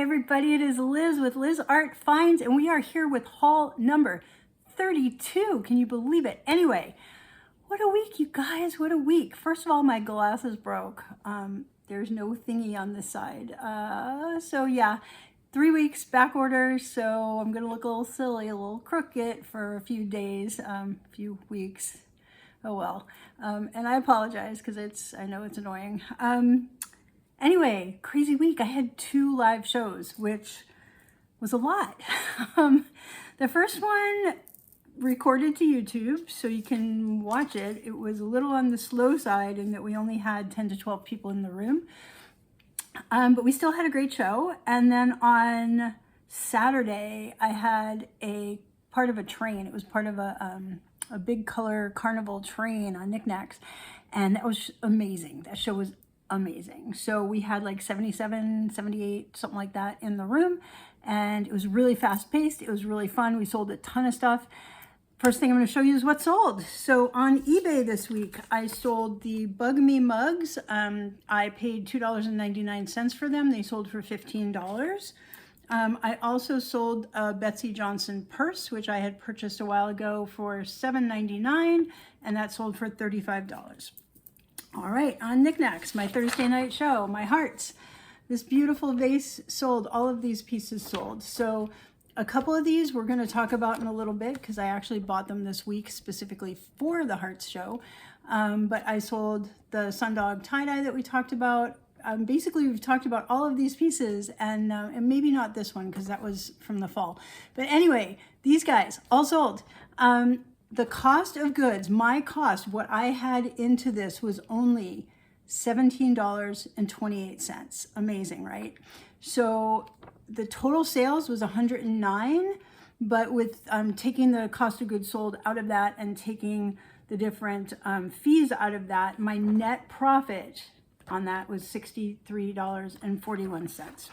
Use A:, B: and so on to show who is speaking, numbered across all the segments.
A: everybody, it is Liz with Liz Art Finds, and we are here with haul number 32. Can you believe it? Anyway, what a week, you guys, what a week. First of all, my glasses broke. There's no thingy on this side. So yeah, 3 weeks back order, so I'm gonna look a little silly, a little crooked for a few days, few weeks. Oh well. And I apologize because I know it's annoying. Anyway, crazy week. I had 2 live shows, which was a lot. The first one recorded to YouTube, so you can watch it. It was a little on the slow side in that we only had 10 to 12 people in the room. But we still had a great show. And then on Saturday, I had a part of a train. It was part of a big color carnival train on Knickknacks. And that was amazing. That show was amazing. So we had like 77, 78, something like that in the room. And it was really fast paced. It was really fun. We sold a ton of stuff. First thing I'm going to show you is what sold. So on eBay this week, I sold the Bug Me mugs. I paid $2.99 for them. They sold for $15. I also sold a Betsy Johnson purse, which I had purchased a while ago for $7.99, and that sold for $35. All right, on Knickknacks, my Thursday night show, my hearts. This beautiful vase sold. All of these pieces sold. So a couple of these we're going to talk about in a little bit because I actually bought them this week specifically for the Hearts show. But I sold the Sundog tie-dye that we talked about. Basically, we've talked about all of these pieces and maybe not this one because that was from the fall. But anyway, these guys all sold. The cost of goods, my cost, what I had into this was only $17.28. Amazing, right? So the total sales was $109, but with taking the cost of goods sold out of that and taking the different fees out of that, my net profit on that was $63.41.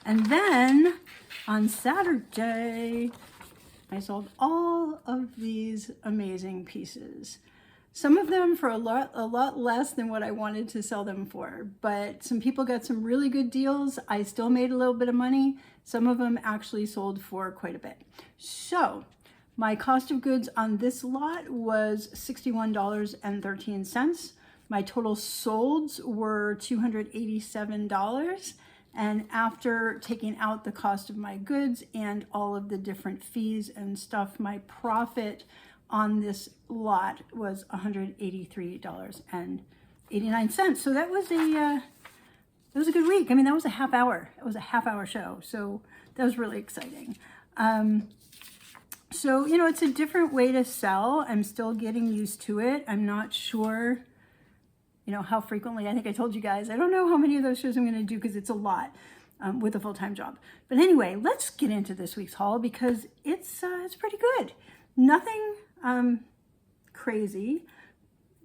A: And then on Saturday, I sold all of these amazing pieces. Some of them for a lot less than what I wanted to sell them for, but some people got some really good deals. I still made a little bit of money. Some of them actually sold for quite a bit. So my cost of goods on this lot was $61.13. My total solds were $287. And after taking out the cost of my goods and all of the different fees and stuff, my profit on this lot was $183.89. So that was a good week. I mean, that was a half hour. It was a half-hour show. So that was really exciting. So, you know, it's a different way to sell. I'm still getting used to it. I'm not sure, you know, how frequently. I think I told you guys, I don't know how many of those shows I'm going to do because it's a lot with a full-time job. But anyway, let's get into this week's haul because it's pretty good. Nothing crazy.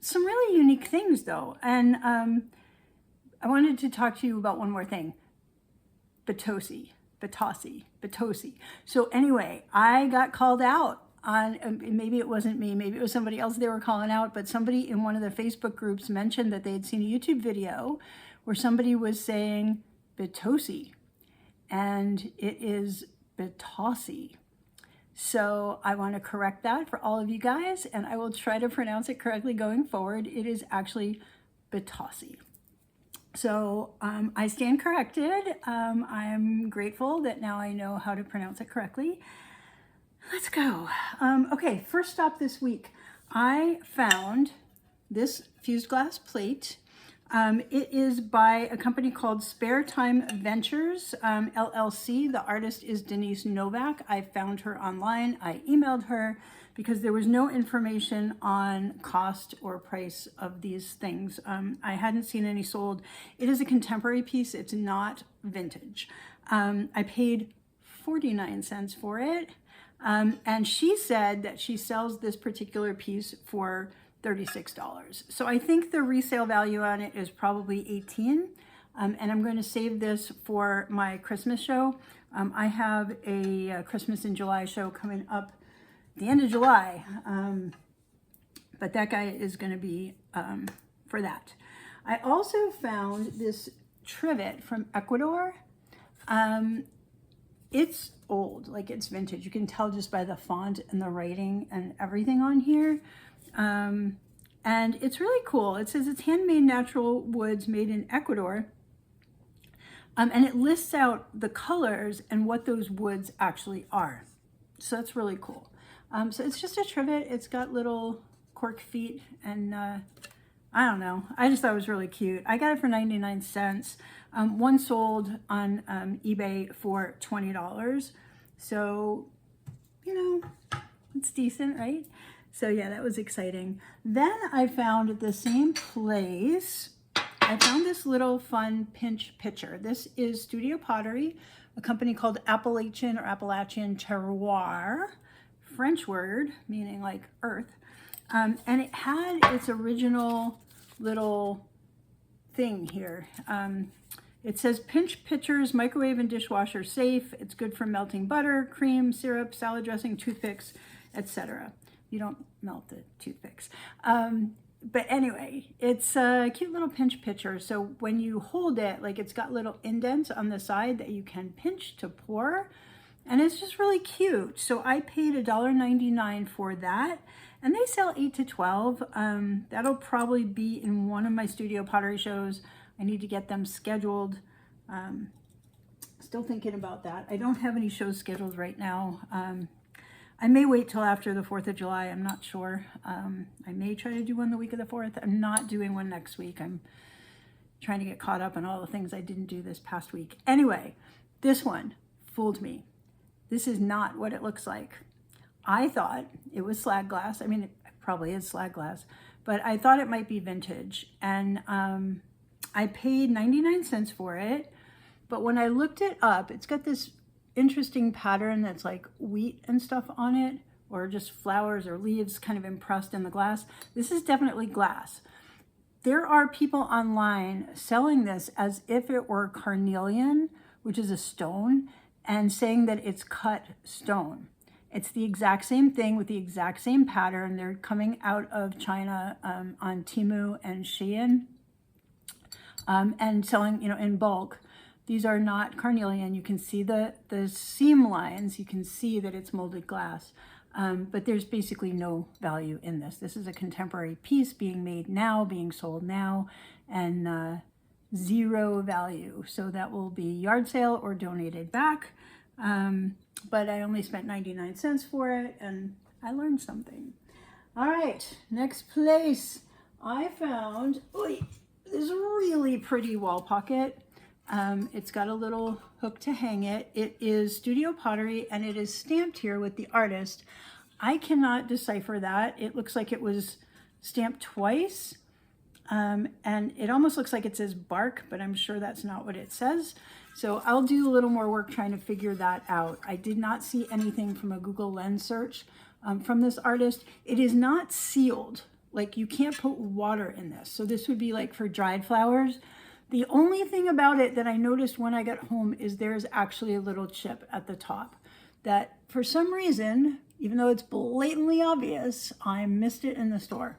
A: Some really unique things though. And I wanted to talk to you about one more thing. Batosi. So anyway, I got called out on, maybe it wasn't me, maybe it was somebody else they were calling out, but somebody in one of the Facebook groups mentioned that they had seen a YouTube video where somebody was saying Batosi, and it is Batosi. So I want to correct that for all of you guys, and I will try to pronounce it correctly going forward. It is actually Batosi. So I stand corrected. I'm grateful that now I know how to pronounce it correctly. Let's go. Okay, first stop this week. I found this fused glass plate. It is by a company called Spare Time Ventures, LLC. The artist is Denise Novak. I found her online. I emailed her because there was no information on cost or price of these things. I hadn't seen any sold. It is a contemporary piece. It's not vintage. I paid 49 cents for it. And she said that she sells this particular piece for $36. So I think the resale value on it is probably $18. And I'm going to save this for my Christmas show. I have a Christmas in July show coming up at the end of July. But that guy is going to be for that. I also found this trivet from Ecuador. It's old, like it's vintage. You can tell just by the font and the writing and everything on here. And it's really cool. It says it's handmade natural woods made in Ecuador. And it lists out the colors and what those woods actually are. So that's really cool. So it's just a trivet. It's got little cork feet and I don't know. I just thought it was really cute. I got it for 99 cents. One sold on eBay for $20. So, you know, it's decent, right? So yeah, that was exciting. Then I found at the same place, I found this little fun pinch pitcher. This is Studio Pottery, a company called Appalachian Terroir, French word meaning like earth. And it had its original little thing here. It says pinch pitchers, microwave and dishwasher safe. It's good for melting butter, cream, syrup, salad dressing, toothpicks, etc. You don't melt the toothpicks. But anyway, it's a cute little pinch pitcher. So when you hold it, like it's got little indents on the side that you can pinch to pour. And it's just really cute. So I paid $1.99 for that. And they sell 8 to 12. That'll probably be in one of my Studio Pottery shows. I need to get them scheduled. Still thinking about that. I don't have any shows scheduled right now. I may wait till after the 4th of July. I'm not sure. I may try to do one the week of the 4th. I'm not doing one next week. I'm trying to get caught up on all the things I didn't do this past week. Anyway, this one fooled me. This is not what it looks like. I thought it was slag glass. I mean, it probably is slag glass, but I thought it might be vintage. And I paid 99 cents for it. But when I looked it up, it's got this interesting pattern that's like wheat and stuff on it, or just flowers or leaves kind of impressed in the glass. This is definitely glass. There are people online selling this as if it were carnelian, which is a stone, and saying that it's cut stone. It's the exact same thing with the exact same pattern. They're coming out of China on Temu and Shein and selling, you know, in bulk. These are not carnelian. You can see the seam lines. You can see that it's molded glass, but there's basically no value in this. This is a contemporary piece being made now, being sold now, and zero value. So that will be yard sale or donated back. But I only spent 99 cents for it, and I learned something. All right, next place. I found this really pretty wall pocket. It's got a little hook to hang it. It is Studio Pottery, and it is stamped here with the artist. I cannot decipher that. It looks like it was stamped twice, and it almost looks like it says bark, but I'm sure that's not what it says. So I'll do a little more work trying to figure that out. I did not see anything from a Google Lens search from this artist. It is not sealed. Like, you can't put water in this. So this would be like for dried flowers. The only thing about it that I noticed when I got home is there's actually a little chip at the top that for some reason, even though it's blatantly obvious, I missed it in the store.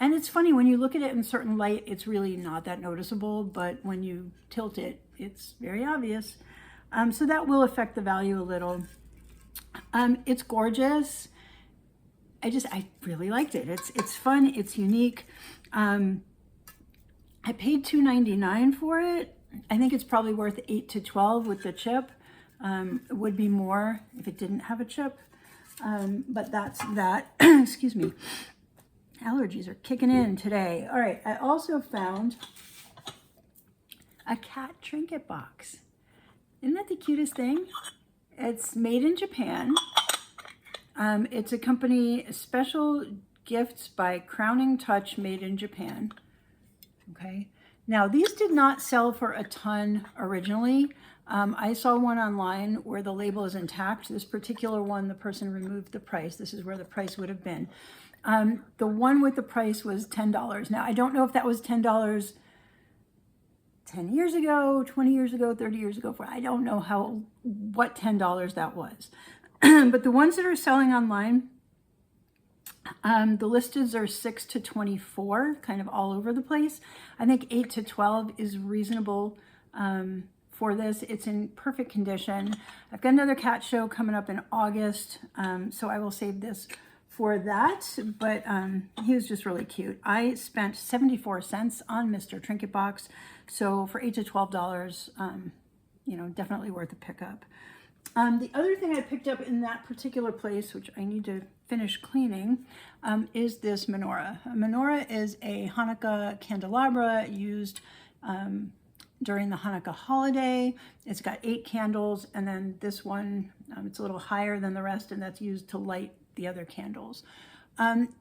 A: And it's funny, when you look at it in certain light, it's really not that noticeable, but when you tilt it, it's very obvious. So that will affect the value a little. It's gorgeous. I really liked it. It's fun, it's unique. I paid $2.99 for it. I think it's probably worth 8 to 12 with the chip. It would be more if it didn't have a chip. But that's that. Excuse me. Allergies are kicking in today. All right, I also found a cat trinket box. Isn't that the cutest thing? It's made in Japan. It's a company, Special Gifts by Crowning Touch, made in Japan. Okay. Now, these did not sell for a ton originally. I saw one online where the label is intact. This particular one, the person removed the price. This is where the price would have been. The one with the price was $10. Now, I don't know if that was $10 10 years ago, 20 years ago, 30 years ago. I don't know what $10 that was. But the ones that are selling online, the listeds are 6 to 24, kind of all over the place. I think 8 to 12 is reasonable for this. It's in perfect condition. I've got another cat show coming up in August, so I will save this for that, but he was just really cute. I spent 74 cents on Mr. Trinket Box, so for $8 to $12, you know, definitely worth a pickup. The other thing I picked up in that particular place, which I need to finish cleaning, is this menorah. A menorah is a Hanukkah candelabra used during the Hanukkah holiday. It's got 8 candles, and then this one, it's a little higher than the rest, and that's used to light the other candles.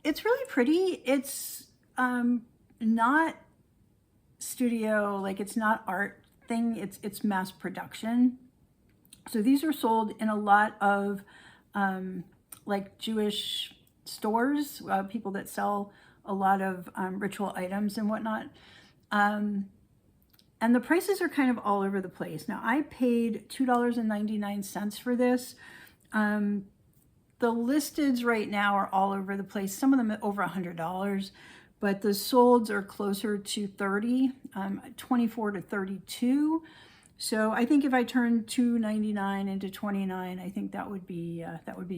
A: It's really pretty. It's not studio, like it's not art thing, it's mass production. So these are sold in a lot of like Jewish stores, people that sell a lot of ritual items and whatnot. And the prices are kind of all over the place. Now I paid $2.99 for this. The listeds right now are all over the place. Some of them are over $100, but the solds are closer to 30, 24 to 32. So I think if I turn $2.99 into $29, I think that would be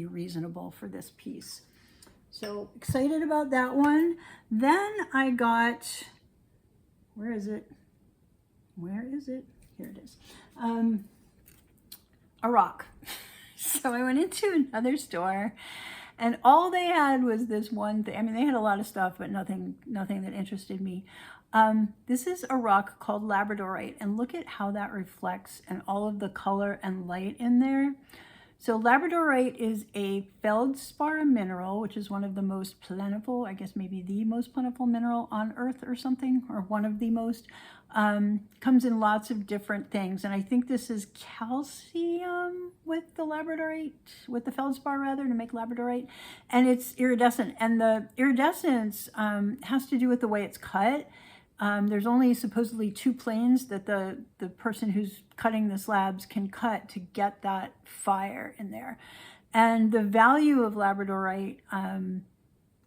A: reasonable for this piece. So excited about that one. Then I got, where is it? Here it is. A rock. So I went into another store, and all they had was this one thing. I mean, they had a lot of stuff, but nothing that interested me. This is a rock called Labradorite, and look at how that reflects and all of the color and light in there. So Labradorite is a feldspar mineral, which is one of the most plentiful, I guess maybe the most plentiful mineral on Earth or something, or one of the most. Comes in lots of different things, and I think this is calcium with the Labradorite, with the feldspar rather, to make Labradorite, and it's iridescent, and the iridescence has to do with the way it's cut. There's only supposedly 2 planes that the person who's cutting the slabs can cut to get that fire in there. And the value of Labradorite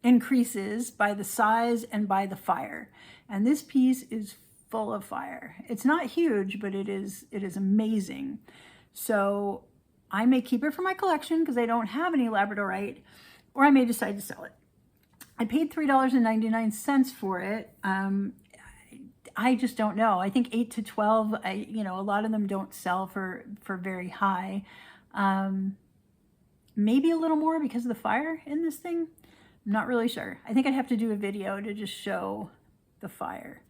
A: increases by the size and by the fire. And this piece is full of fire. It's not huge, but it is amazing. So I may keep it for my collection because I don't have any Labradorite, or I may decide to sell it. I paid $3.99 for it. I just don't know. I think 8 to 12, you know, a lot of them don't sell for very high. Maybe a little more because of the fire in this thing. I'm not really sure. I think I'd have to do a video to just show the fire.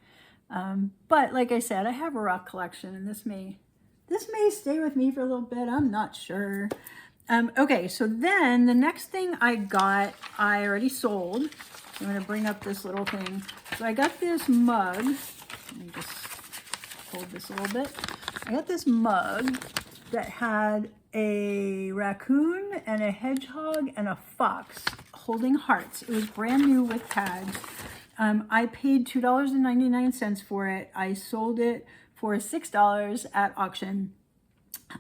A: But like I said, I have a rock collection, and this may stay with me for a little bit. I'm not sure. Okay, so then the next thing I got, I already sold. I'm going to bring up this little thing. So I got this mug. Let me just hold this a little bit. I got this mug that had a raccoon and a hedgehog and a fox holding hearts. It was brand new with tags. I paid $2.99 for it. I sold it for $6 at auction.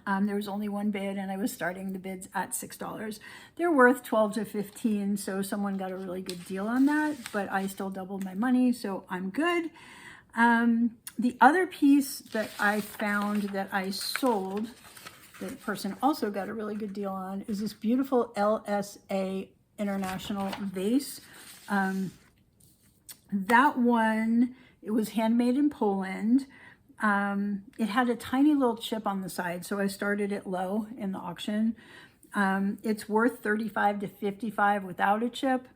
A: There was only one bid, and I was starting the bids at $6. They're worth $12 to $15, so someone got a really good deal on that, but I still doubled my money, so I'm good. The other piece that I found that I sold, that the person also got a really good deal on, is this beautiful LSA International vase. That one, it was handmade in Poland. It had a tiny little chip on the side, so I started it low in the auction. It's worth $35 to $55 without a chip.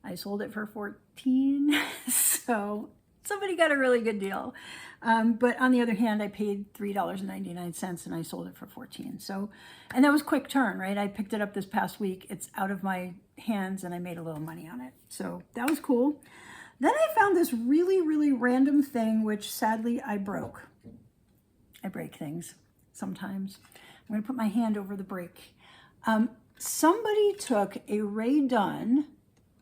A: I sold it for $14, so somebody got a really good deal. But on the other hand, I paid $3.99 and I sold it for $14. So, and that was quick turn, right? I picked it up this past week. It's out of my hands and I made a little money on it. So that was cool. Then I found this really, really random thing, which sadly I broke. I break things sometimes. I'm going to put my hand over the break. Somebody took a Ray Dunn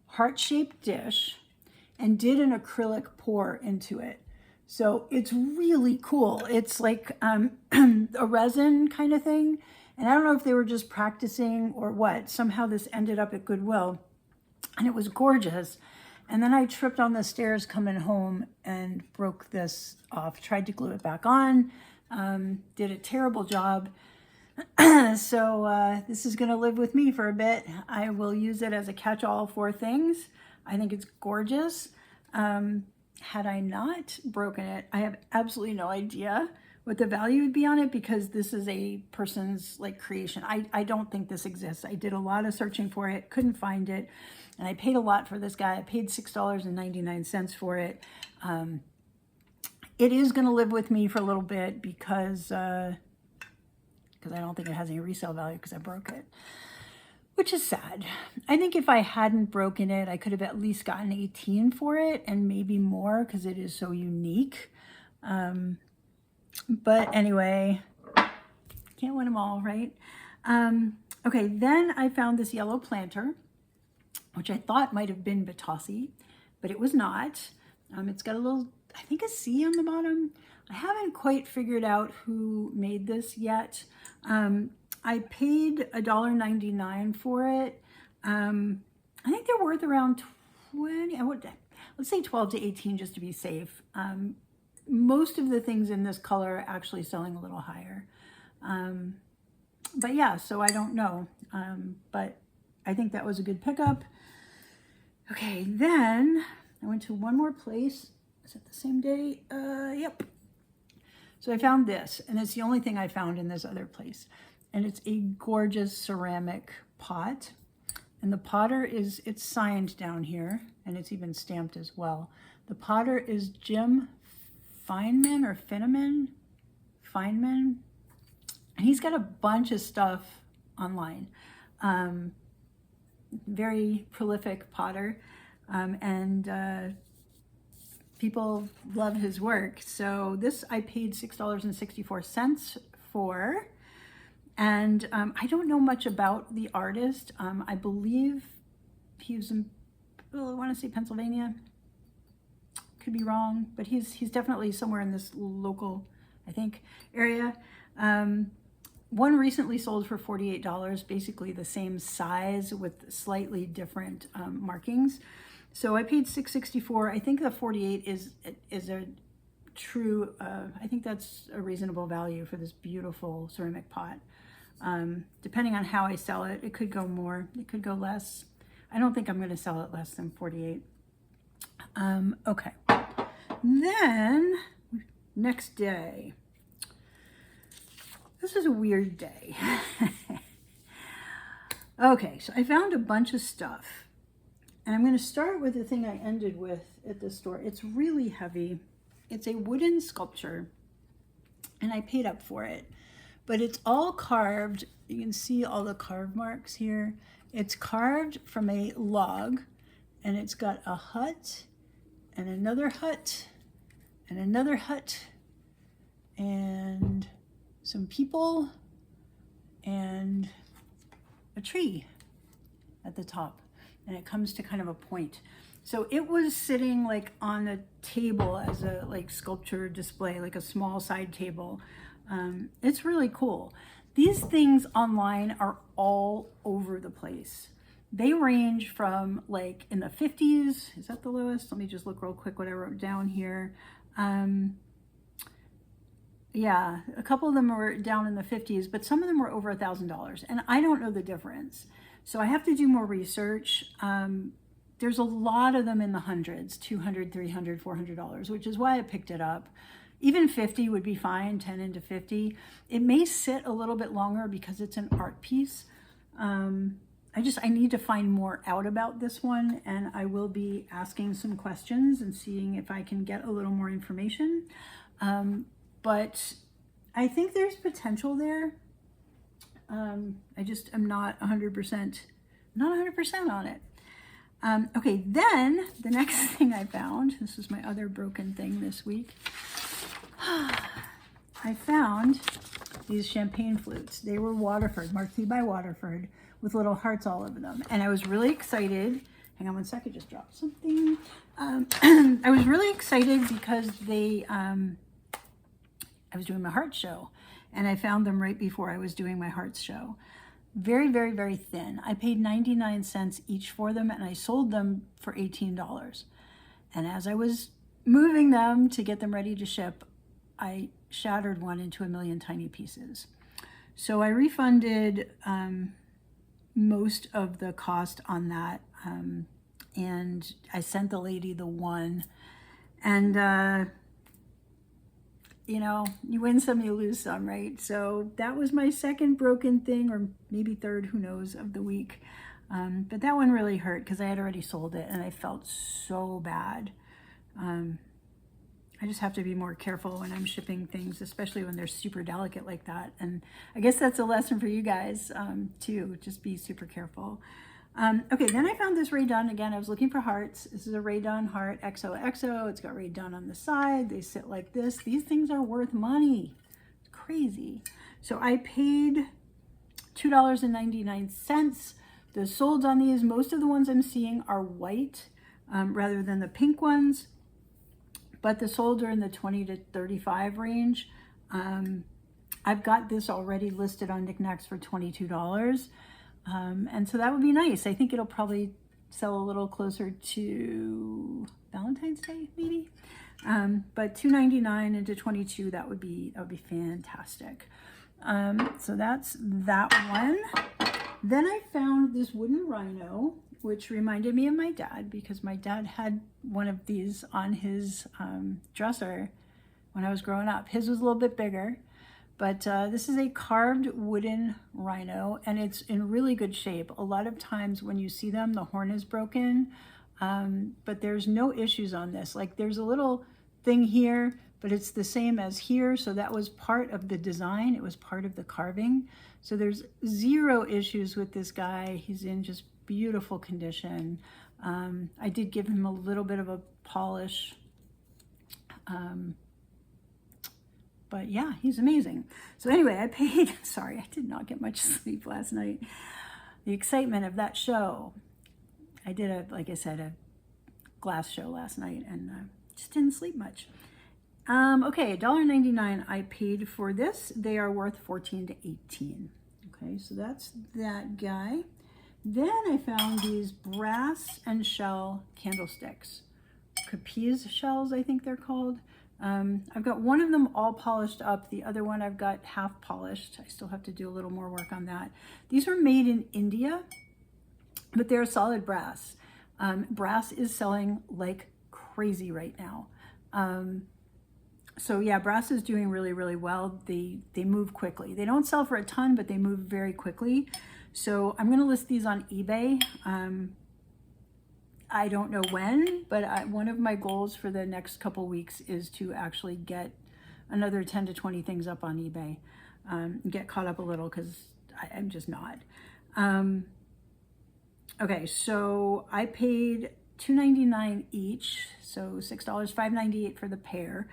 A: heart-shaped dish and did an acrylic pour into it. So it's really cool. It's like a resin kind of thing. And I don't know if they were just practicing or what. Somehow this ended up at Goodwill. And it was gorgeous. And then I tripped on the stairs coming home and broke this off. Tried to glue it back on. Did a terrible job. So this is going to live with me for a bit. I will use it as a catch-all for things. I think it's gorgeous. Had I not broken it, I have absolutely no idea what the value would be on it, because this is a person's like creation. I don't think this exists. I did a lot of searching for it, couldn't find it, and I paid a lot for this guy. I paid $6.99 for it. It is going to live with me for a little bit because I don't think it has any resale value because I broke it, which is sad. I think if I hadn't broken it, I could have at least gotten 18 for it, and maybe more because it is so unique. But anyway, can't win them all, right? Okay, then I found this yellow planter, which I thought might have been Batassi, but it was not. It's got a little, I think, a C on the bottom. I haven't quite figured out who made this yet. I paid $1.99 for it. I think they're worth around 20, let's say 12 to 18 just to be safe. Most of the things in this color are actually selling a little higher. But yeah, so I don't know. But I think that was a good pickup. Okay, then I went to one more place. Is it the same day? Yep. So I found this, and it's the only thing I found in this other place. And it's a gorgeous ceramic pot. And the potter it's signed down here, and it's even stamped as well. The potter is Jim Feynman or Feynman. And he's got a bunch of stuff online. Very prolific potter. And people love his work. So this I paid $6.64 for. And I don't know much about the artist. I believe he was in, I want to say Pennsylvania. Could be wrong, but he's definitely somewhere in this local, I think, area. One recently sold for $48, basically the same size with slightly different markings. So I paid $6.64. I think the 48 is a true, I think that's a reasonable value for this beautiful ceramic pot. Depending on how I sell it, it could go more, it could go less. I don't think I'm going to sell it less than 48. Okay. Then, next day. This is a weird day. Okay, so I found a bunch of stuff. And I'm going to start with the thing I ended with at the store. It's really heavy. It's a wooden sculpture. And I paid up for it. But it's all carved. You can see all the carve marks here. It's carved from a log. And it's got a hut. And another hut. And another hut. And some people. And a tree at the top. And it comes to kind of a point. So it was sitting like on a table as a like sculpture display, like a small side table. It's really cool. These things online are all over the place. They range from like in the 50s. Is that the lowest? Let me just look real quick what I wrote down here. Yeah, a couple of them were down in the 50s, but some of them were over $1,000. And I don't know the difference. So I have to do more research. There's a lot of them in the hundreds, $200, $300, $400, which is why I picked it up. Even 50 would be fine, 10 into 50. It may sit a little bit longer because it's an art piece. I need to find more out about this one, and I will be asking some questions and seeing if I can get a little more information. But I think there's potential there. I just am not 100% on it. Okay, then the next thing I found, this is my other broken thing this week. I found these champagne flutes. They were Waterford, Marquis by Waterford, with little hearts all over them. And I was really excited. Hang on one second, just dropped something. I was really excited because I was doing my heart show. And I found them right before I was doing my hearts show. Very, very, very thin. I paid 99 cents each for them, and I sold them for $18. And as I was moving them to get them ready to ship, I shattered one into a million tiny pieces. So I refunded most of the cost on that, and I sent the lady the one, and you know, you win some, you lose some, right? So that was my second broken thing, or maybe third, who knows, of the week. But that one really hurt because I had already sold it and I felt so bad. I just have to be more careful when I'm shipping things, especially when they're super delicate like that. And I guess that's a lesson for you guys too, just be super careful. Okay, then I found this Ray Dunn. Again, I was looking for hearts. This is a Ray Dunn heart, XOXO. It's got Ray Dunn on the side. They sit like this. These things are worth money. It's crazy. So I paid $2.99. The solds on these, most of the ones I'm seeing are white rather than the pink ones. But the solds are in the 20 to 35 range. I've got this already listed on Knickknacks for $22. And so that would be nice. I think it'll probably sell a little closer to Valentine's Day, maybe. But $2.99 into $22, that would be fantastic. So that's that one. Then I found this wooden Rhino, which reminded me of my dad, because my dad had one of these on his dresser when I was growing up. His was a little bit bigger, but this is a carved wooden Rhino, and it's in really good shape. A lot of times when you see them, the horn is broken, but there's no issues on this. Like, there's a little thing here, but it's the same as here, so that was part of the design. It was part of the carving. So there's zero issues with this guy. He's in just beautiful condition. I did give him a little bit of a polish, but yeah, he's amazing. So anyway, I paid, sorry, I did not get much sleep last night. The excitement of that show. I did like I said, a glass show last night, and just didn't sleep much. Okay, $1.99 I paid for this. They are worth $14 to $18. Okay, so that's that guy. Then I found these brass and shell candlesticks. Capiz shells, I think they're called. I've got one of them all polished up. The other one I've got half polished. I still have to do a little more work on that. These are made in India, but they're solid brass. Brass is selling like crazy right now. So yeah, brass is doing really, really well. They move quickly. They don't sell for a ton, but they move very quickly. So I'm gonna list these on eBay. I don't know when, but one of my goals for the next couple weeks is to actually get another 10 to 20 things up on eBay. Get caught up a little, because I'm just not. Okay, so I paid $2.99 each, so $6, $5.98 for the pair.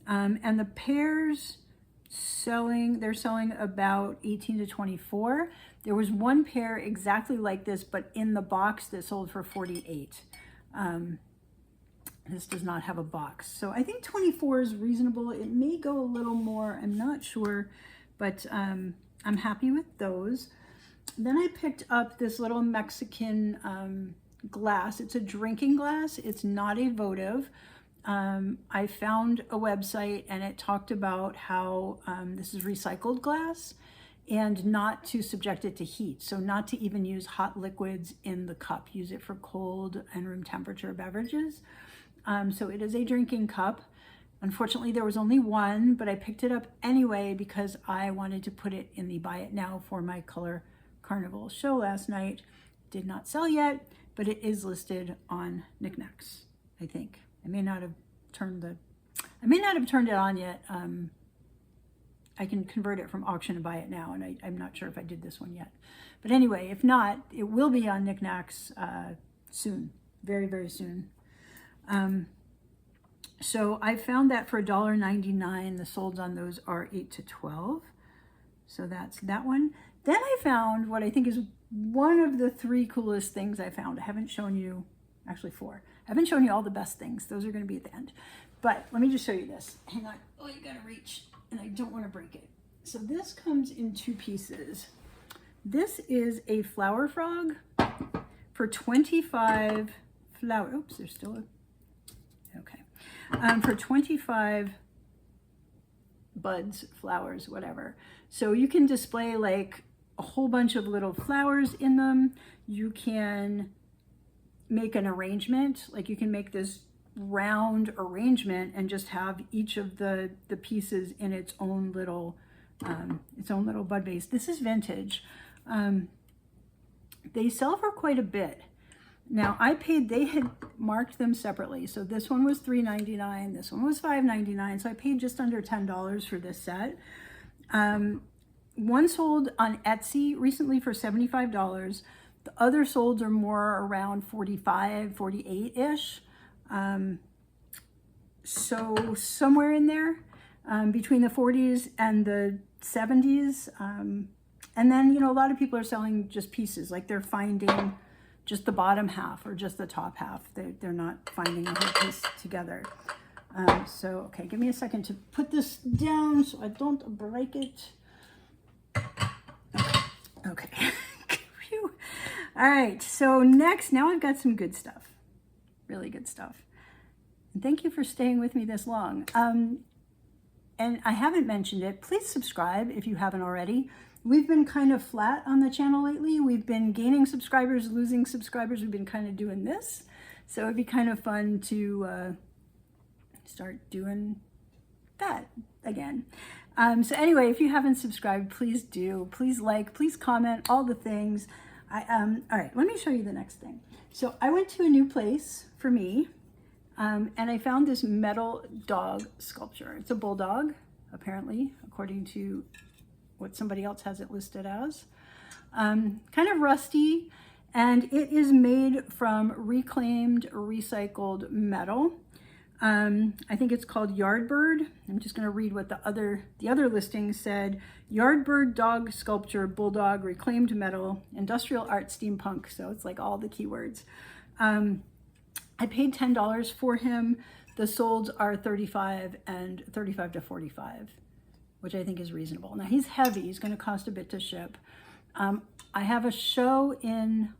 A: And the pairs they're selling about 18 to 24. There was one pair exactly like this, but in the box that sold for 48. This does not have a box. So I think 24 is reasonable. It may go a little more, I'm not sure, but I'm happy with those. Then I picked up this little Mexican glass. It's a drinking glass. It's not a votive. I found a website, and it talked about how this is recycled glass, and not to subject it to heat. So not to even use hot liquids in the cup. Use it for cold and room temperature beverages. So it is a drinking cup. Unfortunately, there was only one, but I picked it up anyway because I wanted to put it in the Buy It Now for My Color Carnival show last night. Did not sell yet, but it is listed on Knickknacks, I think. I may not have turned it on yet. I can convert it from auction to Buy It Now, and I'm not sure if I did this one yet. But anyway, if not, it will be on Knickknacks soon, very, very soon. So I found that for $1.99. The solds on those are 8 to 12. So that's that one. Then I found what I think is one of the 3 coolest things I found. I haven't shown you, actually 4. I haven't shown you all the best things. Those are going to be at the end. But let me just show you this. Hang on. Oh, you got to reach, and I don't want to break it. So this comes in 2 pieces. This is a flower frog for 25 flower. Oops, there's still a. Okay. For 25 buds, flowers, whatever. So you can display like a whole bunch of little flowers in them. You can make an arrangement, like you can make this round arrangement and just have each of the pieces in its own little bud vase. This is vintage. They sell for quite a bit. Now I paid, they had marked them separately. So this one was $3.99, this one was $5.99. So I paid just under $10 for this set. One sold on Etsy recently for $75. The other sold are more around 45, 48-ish. So somewhere in there, between the 40s and the 70s. And then, you know, a lot of people are selling just pieces, like they're finding just the bottom half or just the top half. They're not finding a whole piece together. So, okay, give me a second to put this down so I don't break it. Okay. All right, so next, now I've got some good stuff, really good stuff. And thank you for staying with me this long. And I haven't mentioned it, please subscribe if you haven't already. We've been kind of flat on the channel lately. We've been gaining subscribers, losing subscribers. We've been kind of doing this. So it'd be kind of fun to start doing that again. So anyway, if you haven't subscribed, please do. Please like, please comment, all the things. All right, let me show you the next thing. So I went to a new place for me, and I found this metal dog sculpture. It's a bulldog, apparently, according to what somebody else has it listed as. Kind of rusty, and it is made from reclaimed, recycled metal. I think it's called Yardbird. I'm just going to read what the other listing said. Yardbird dog sculpture, bulldog, reclaimed metal, industrial art, steampunk. So it's like all the keywords. I paid $10 for him. The solds are $35 and $35 to $45, which I think is reasonable. Now he's heavy. He's going to cost a bit to ship. I have a show in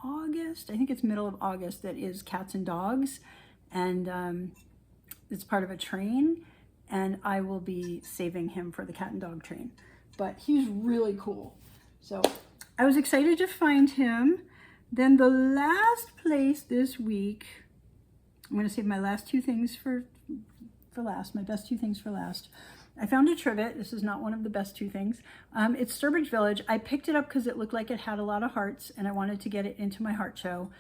A: August. I think it's middle of August that is cats and dogs. And it's part of a train, and I will be saving him for the cat and dog train. But he's really cool. So I was excited to find him. Then the last place this week, I'm going to save my last two things for last, my best two things for last. I found a trivet. This is not one of the best two things. It's Sturbridge Village. I picked it up because it looked like it had a lot of hearts, and I wanted to get it into my heart show.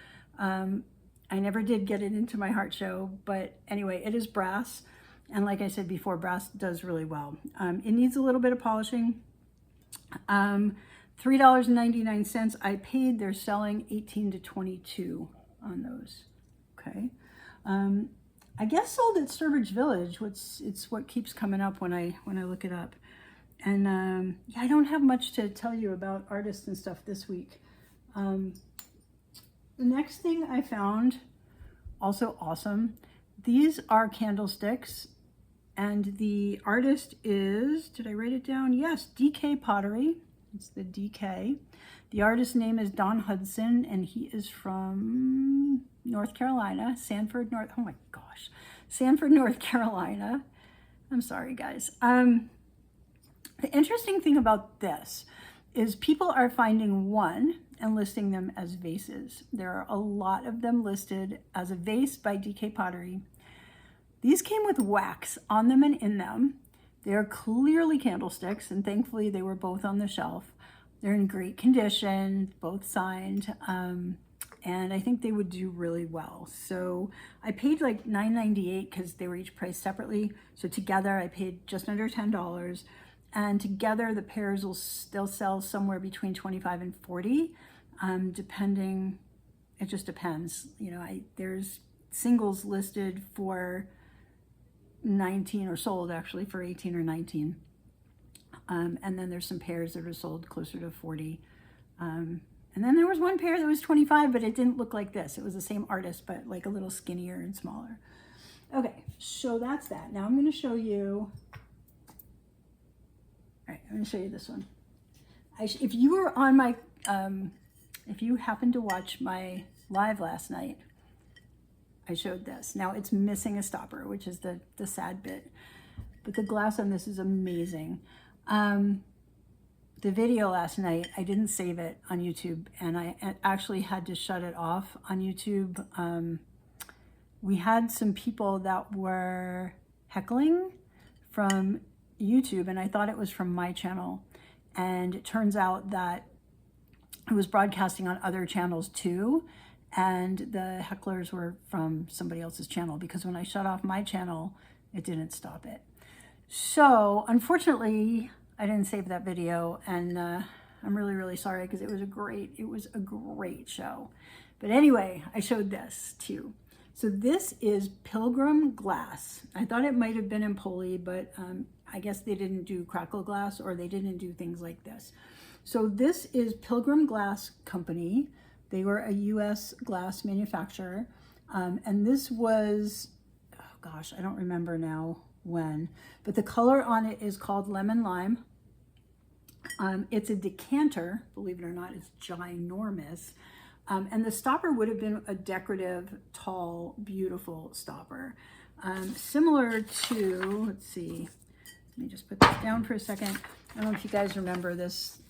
A: I never did get it into my heart show, but anyway, it is brass. And like I said before, brass does really well. It needs a little bit of polishing. $3.99 I paid. They're selling 18 to 22 on those. Okay. I guess sold at Sturbridge Village. It's what keeps coming up when I look it up. And yeah, I don't have much to tell you about artists and stuff this week. The next thing I found, also awesome. These are candlesticks, and the artist is, did I write it down? Yes, DK Pottery. It's the DK. The artist's name is Don Hudson, and he is from North Carolina, Sanford, oh my gosh, Sanford, North Carolina. I'm sorry, guys. The interesting thing about this is people are finding one and listing them as vases. There are a lot of them listed as a vase by DK Pottery. These came with wax on them and in them. They are clearly candlesticks, and thankfully they were both on the shelf. They're in great condition, both signed, and I think they would do really well. So I paid like $9.98 because they were each priced separately. So together I paid just under $10. And together the pairs will still sell somewhere between 25 and 40, depending, it just depends. You know, there's singles listed for 19, or sold actually for 18 or 19. And then there's some pairs that are sold closer to 40. And then there was one pair that was 25, but it didn't look like this. It was the same artist, but like a little skinnier and smaller. Okay, so that's that. Now I'm going to show you. All right, I'm going to show you this one. If you were on my, if you happened to watch my live last night, I showed this. Now it's missing a stopper, which is the sad bit. but the glass on this is amazing. The video last night, I didn't save it on YouTube, and I actually had to shut it off on YouTube. We had some people that were heckling from YouTube, and I thought it was from my channel. And it turns out that it was broadcasting on other channels too. And the hecklers were from somebody else's channel, because when I shut off my channel, it didn't stop it. So unfortunately, I didn't save that video, and I'm really, really sorry, because it was a great show. But anyway, I showed this too. So this is Pilgrim glass. I thought it might have been in Poli, but I guess they didn't do crackle glass, or they didn't do things like this. So this is Pilgrim Glass Company. They were a US glass manufacturer. And this was, oh gosh, I don't remember now when, but the color on it is called Lemon Lime. It's a decanter, believe it or not, it's ginormous. And the stopper would have been a decorative, tall, beautiful stopper. Similar to, let's see, let me just put this down for a second. I don't know if you guys remember this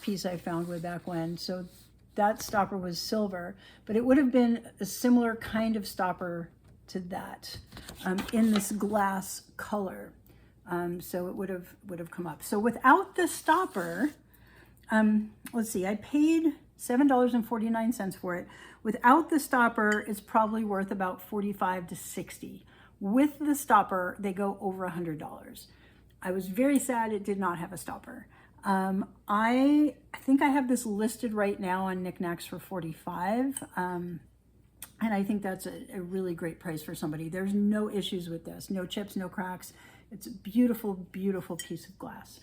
A: piece I found way back when. So that stopper was silver, but it would have been a similar kind of stopper to that in this glass color. So it would have come up. So without the stopper, let's see, I paid $7.49 for it. Without the stopper, it's probably worth about $45 to $60. With the stopper, they go over $100. I was very sad it did not have a stopper. I think I have this listed right now on Knickknacks for $45. And I think that's a really great price for somebody. There's no issues with this. No chips, no cracks. It's a beautiful, beautiful piece of glass.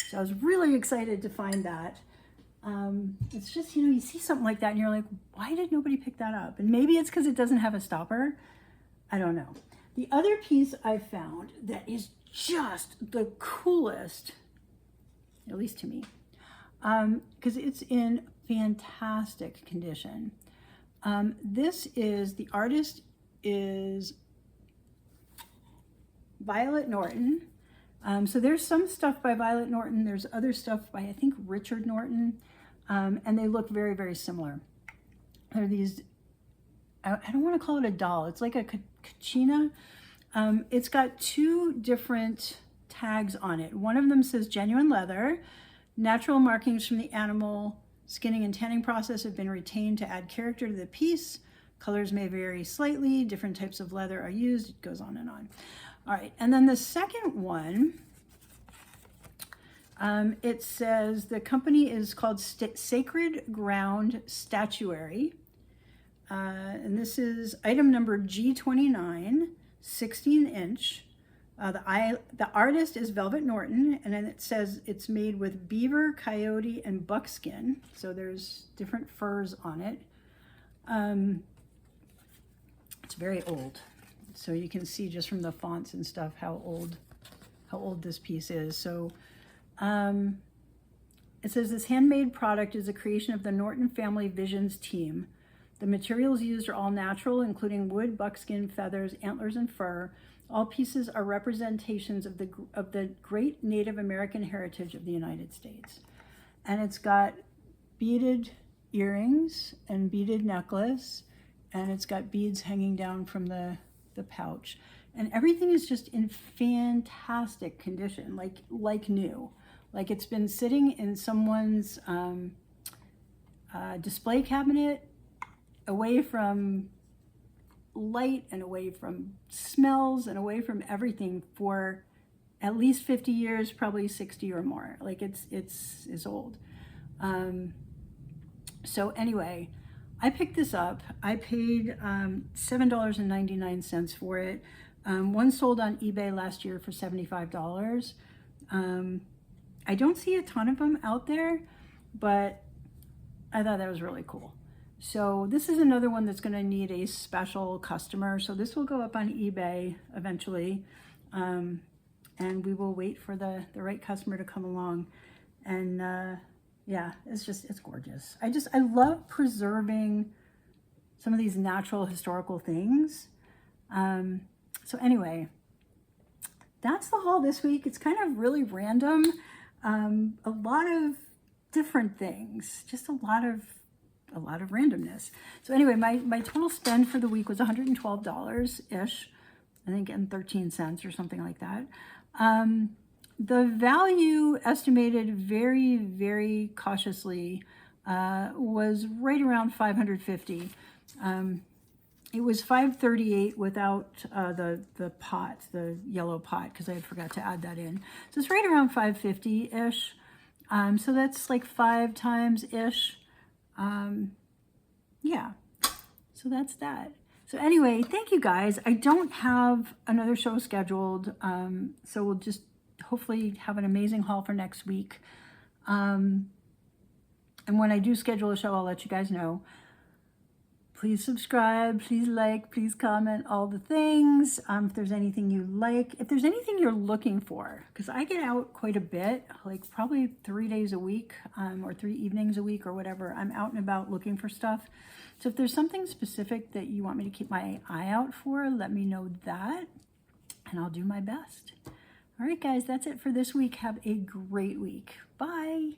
A: So I was really excited to find that. It's just, you see something like that and you're like, why did nobody pick that up? And maybe it's because it doesn't have a stopper. I don't know. The other piece I found that is just the coolest, at least to me, because it's in fantastic condition. This is, the artist is Violet Norton. So there's some stuff by Violet Norton. There's other stuff by, I think, Richard Norton. And they look very, very similar. They're these, I don't want to call it a doll. It's like a kachina. It's got two different tags on it. One of them says genuine leather. Natural markings from the animal skinning and tanning process have been retained to add character to the piece. Colors may vary slightly. Different types of leather are used. It goes on and on. All right, and then the second one, it says the company is called Sacred Ground Statuary. And this is item number G29, 16 inch. The artist is Velvet Norton, and then it says it's made with beaver, coyote, and buckskin. So there's different furs on it. It's very old. So you can see just from the fonts and stuff how old this piece is. So it says this handmade product is a creation of the Norton Family Visions team. The materials used are all natural, including wood, buckskin, feathers, antlers, and fur. All pieces are representations of the great Native American heritage of the United States. And it's got beaded earrings and beaded necklace, and it's got beads hanging down from the pouch. And everything is just in fantastic condition, like new. Like it's been sitting in someone's display cabinet, away from light and away from smells and away from everything for at least 50 years, probably 60 or more. Like it's old. So anyway, I picked this up. I paid $7.99 for it. One sold on eBay last year for $75. I don't see a ton of them out there, but I thought that was really cool. So this is another one that's going to need a special customer. So this will go up on eBay eventually. And we will wait for the right customer to come along. And yeah, it's gorgeous. I love preserving some of these natural historical things. So anyway, that's the haul this week. It's kind of really random. A lot of different things, just a lot of randomness. So anyway, my total spend for the week was $112-ish, I think, and 13 cents or something like that. The value estimated very, very cautiously was right around $550. It was $538 without the pot, the yellow pot, because I forgot to add that in. So it's right around $550-ish. So that's like 5 times-ish. Yeah, so that's that. So anyway, thank you guys. I don't have another show scheduled, so we'll just hopefully have an amazing haul for next week. And when I do schedule a show, I'll let you guys know. Please subscribe, please like, please comment, all the things. If there's anything you like, if there's anything you're looking for, because I get out quite a bit, like probably 3 days a week, or 3 evenings a week or whatever. I'm out and about looking for stuff. So if there's something specific that you want me to keep my eye out for, let me know that, and I'll do my best. All right, guys, that's it for this week. Have a great week. Bye.